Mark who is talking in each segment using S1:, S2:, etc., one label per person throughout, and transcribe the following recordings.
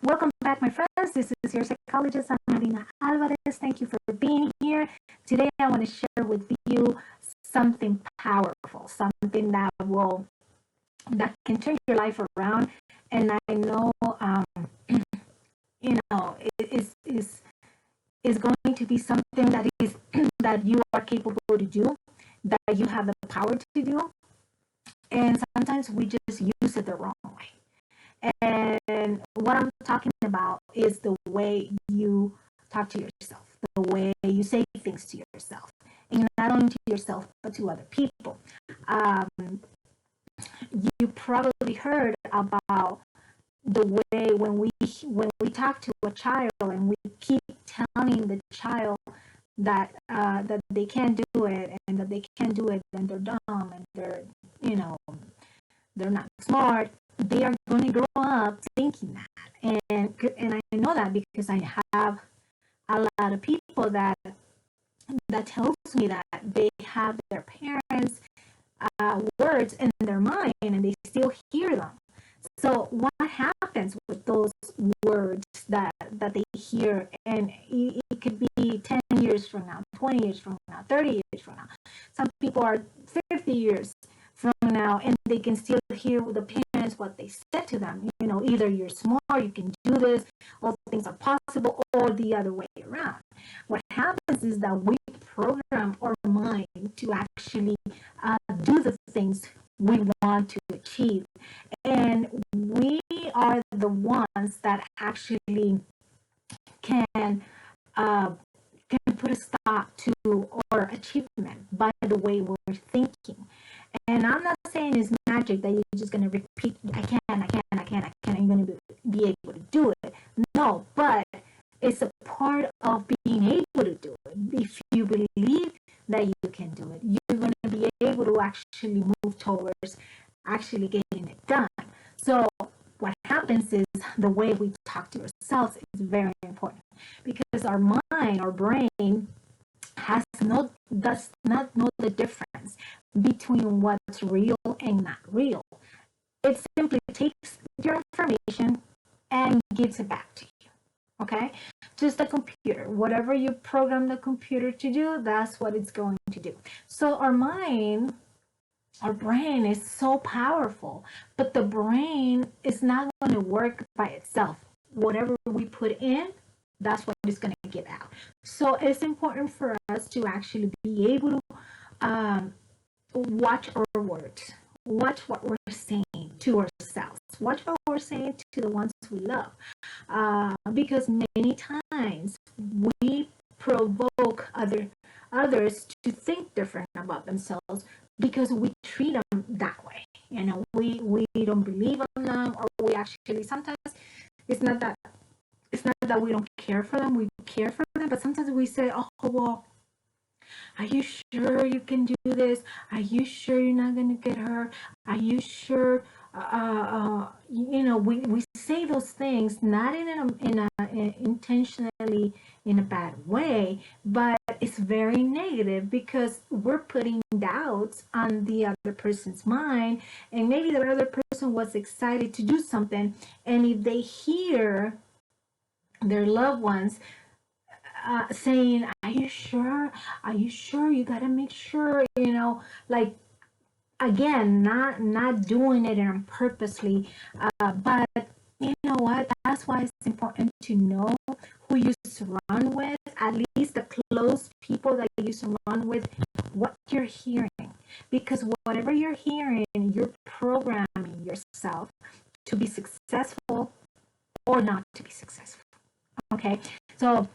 S1: Welcome back, my friends. This is your psychologist, Amelina Alvarez. Thank you for being here. Today, I want to share with you something powerful, something that can turn your life around. And I know, is going to be something that is that you are capable to do, that you have the power to do. And sometimes we just use it the wrong way. And what I'm talking about is the way you talk to yourself, the way you say things to yourself, and not only to yourself, but to other people. Um, you probably heard about the way when we talk to a child and we keep telling the child that they can't do it and that they can't do it and they're dumb and they're not smart. They are going to grow up thinking that, and I know that because I have a lot of people that tells me that they have their parents' words in their mind and they still hear them. So what happens with those words that they hear, and it could be 10 years from now, 20 years from now, 30 years from now. Some people are 50 years from now and they can still hear the parents what they said to them. Either you're smart, you can do this, all things are possible, or the other way around. What happens is that we program our mind to actually do the things we want to achieve, and we are the ones that actually can uh, can put a stop to our achievement by the way we're thinking. And I'm not saying it's magic that you're just going to repeat, I can, and you're going to be able to do it. No, but it's a part of being able to do it. If you believe that you can do it, you're going to be able to actually move towards actually getting it done. So what happens is the way we talk to ourselves is very important, because our mind, our brain does not know the difference between what's real and not real. It simply takes your information and gives it back to you. Okay? Just a computer. Whatever you program the computer to do, that's what it's going to do. So our mind, our brain is so powerful, but the brain is not going to work by itself. Whatever we put in, that's what it's going to get out. So it's important for us to actually be able to watch our words, watch what we're saying to ourselves, watch what we're saying to the ones we love, because many times we provoke others to think different about themselves because we treat them that way. We don't believe in them, or we actually sometimes it's not that we don't care for them. We care for them, but sometimes we say, "Oh, well, are you sure you can do this? Are you sure you're not going to get hurt? Are you sure?" We say those things not in a intentionally in a bad way, but it's very negative because we're putting doubts on the other person's mind, and maybe the other person was excited to do something, and if they hear their loved ones saying, "Are you sure? Are you sure? You gotta make sure." Like, again, not doing it and purposely, but you know what? That's why it's important to know who you surround with, at least the close people that you surround with, what you're hearing, because whatever you're hearing, you're programming yourself to be successful or not to be successful. Okay, so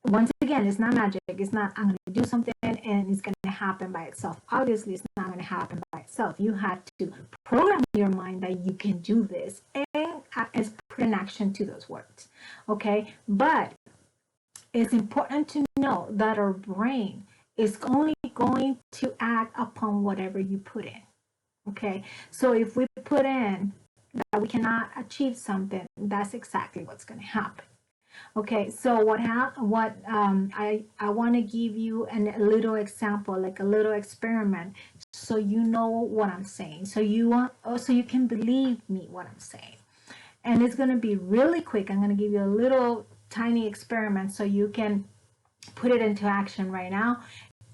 S1: once again, it's not magic. It's not, I'm going to do something and it's going to happen by itself. Obviously, it's not going to happen by itself. You have to program your mind that you can do this and put an action to those words. Okay, but it's important to know that our brain is only going to act upon whatever you put in. Okay, so if we put in that we cannot achieve something, that's exactly what's going to happen. Okay, so I want to give you a little example, like a little experiment, so you know what I'm saying, so you can believe me what I'm saying. And it's going to be really quick. I'm going to give you a little tiny experiment so you can put it into action right now.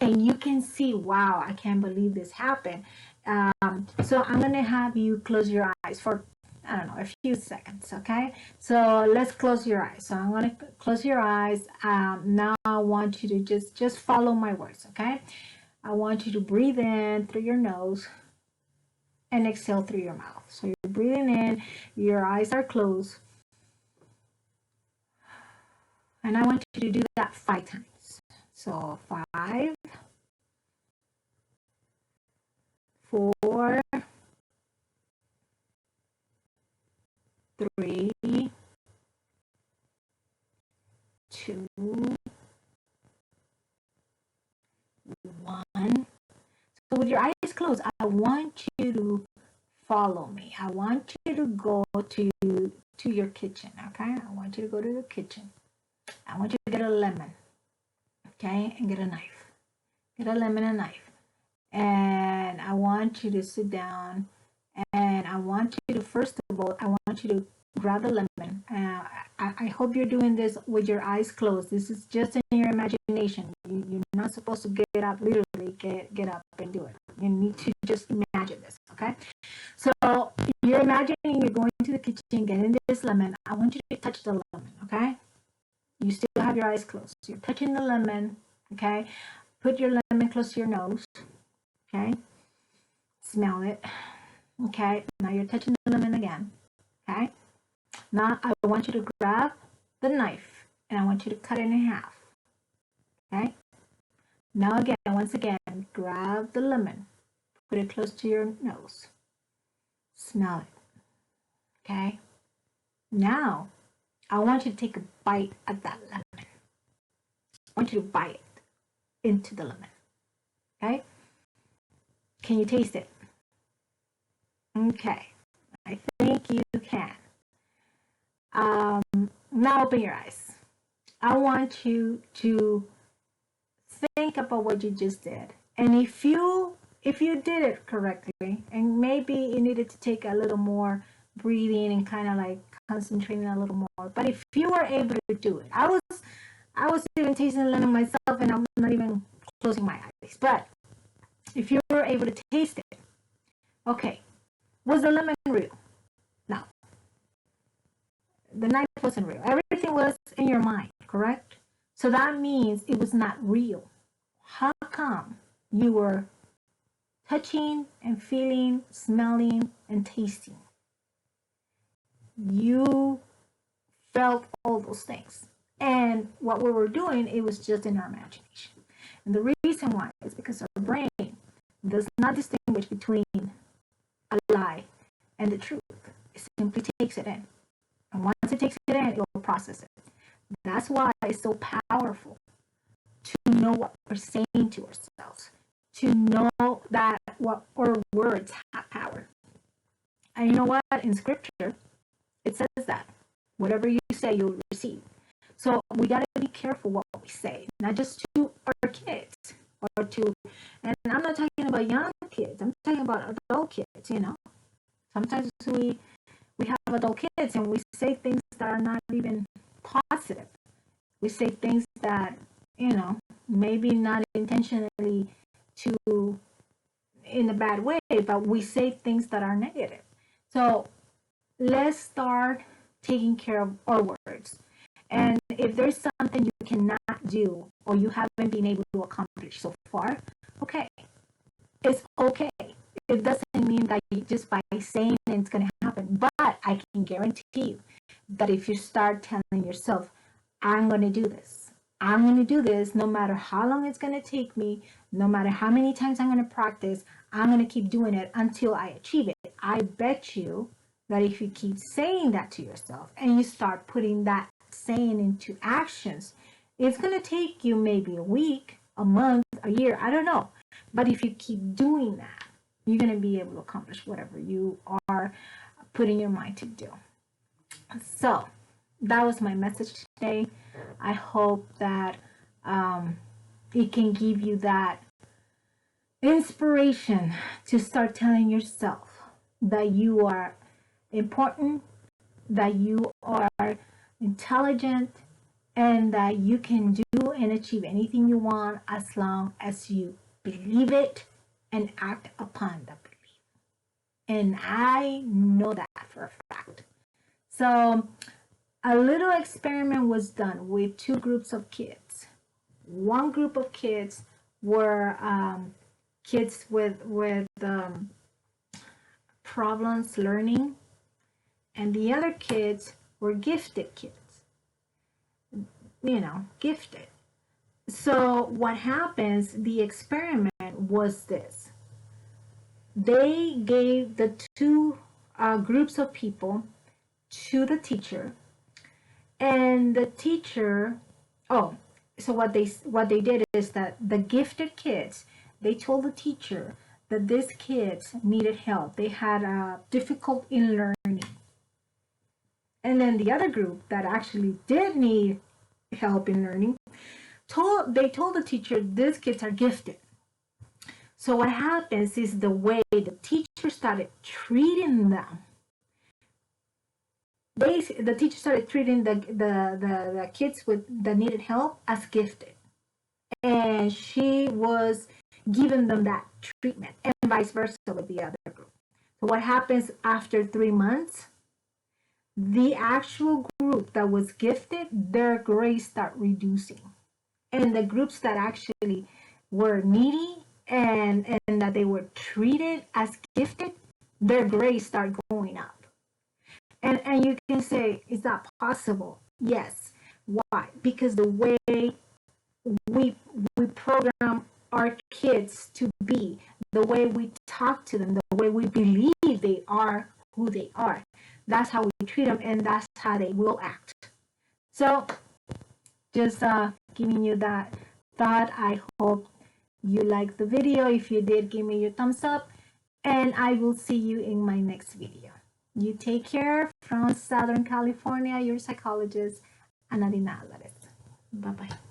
S1: And you can see, wow, I can't believe this happened. So I'm going to have you close your eyes for, I don't know, a few seconds, okay? So let's close your eyes. So I'm going to close your eyes. Now I want you to just follow my words, okay? I want you to breathe in through your nose and exhale through your mouth. So you're breathing in, your eyes are closed. And I want you to do that 5 times. So 5, 4, 3, 2, 1. So with your eyes closed, I want you to follow me. I want you to go to your kitchen, okay? I want you to go to the kitchen. I want you to get a lemon, okay? And get a knife. Get a lemon and a knife. And I want you to sit down, and I want you to, first of all, I want you to grab the lemon. I hope you're doing this with your eyes closed. This is just in your imagination. You're not supposed to get up, literally get up and do it. You need to just imagine this, okay? So you're imagining you're going to the kitchen, getting this lemon. I want you to touch the lemon, okay? You still have your eyes closed. So you're touching the lemon, okay? Put your lemon close to your nose, okay? Smell it, okay? Now you're touching the lemon again, okay? Now I want you to grab the knife and I want you to cut it in half, okay? Now again, once again, grab the lemon, put it close to your nose, smell it, okay? Now I want you to take a bite of that lemon. I want you to bite it into the lemon, okay? Can you taste it? Okay, I think you can. Now open your eyes. I want you to think about what you just did. And if you did it correctly, and maybe you needed to take a little more breathing and kind of like concentrating a little more, but if you were able to do it, I was even tasting the lemon myself and I'm not even closing my eyes. But if you were able to taste it, okay, was the lemon real? No. The knife wasn't real. Everything was in your mind, correct? So that means it was not real. How come you were touching and feeling, smelling, and tasting? You felt all those things. And what we were doing, it was just in our imagination. And the reason why is because our brain does not distinguish between a lie and the truth. It simply takes it in. And once it takes it in, it will process it. That's why it's so powerful to know what we're saying to ourselves, to know that what our words have power. And you know what? In scripture, it says that whatever you say, you'll receive. So we got to be careful what we say, not just to our kids or to, and I'm not talking about young kids, I'm talking about adult kids, you know. Sometimes we have adult kids and we say things that are not even positive. We say things that, you know, maybe not intentionally to in a bad way, but we say things that are negative. So let's start taking care of our words. And if there's something you cannot do or you haven't been able to accomplish so far, okay, it's okay. It doesn't mean that you just by saying it's going to happen. But I can guarantee you that if you start telling yourself, I'm going to do this, I'm going to do this, no matter how long it's going to take me, no matter how many times I'm going to practice, I'm going to keep doing it until I achieve it. I bet you that if you keep saying that to yourself and you start putting that saying into actions, it's going to take you maybe a week, a month, a year, I don't know. But if you keep doing that, you're going to be able to accomplish whatever you are putting your mind to do. So that was my message today. I hope that it can give you that inspiration to start telling yourself that you are important, that you are intelligent and that you can do and achieve anything you want as long as you believe it and act upon that belief. And I know that for a fact. So a little experiment was done with two groups of kids. One group of kids were kids with problems learning, and the other kids were gifted kids, gifted. So what happens, the experiment was this. They gave the two groups of people to the teacher, and the teacher, so what they did is that the gifted kids, they told the teacher that these kids needed help. They had difficult in learning. And then the other group that actually did need help in learning, they told the teacher these kids are gifted. So what happens is the way the teacher started treating them, the teacher started treating the kids that needed help as gifted, and she was giving them that treatment, and vice versa with the other group. So what happens after 3 months? The actual group that was gifted, their grades start reducing, and the groups that actually were needy and that they were treated as gifted, their grades start going up. And you can say, is that possible? Yes. Why? Because the way we program our kids to be, the way we talk to them, the way we believe they are who they are, that's how we treat them, and that's how they will act. So just giving you that thought. I hope you liked the video. If you did, give me your thumbs up, and I will see you in my next video. You take care. From Southern California, your psychologist, Ana Dina Alvarez. Bye-bye.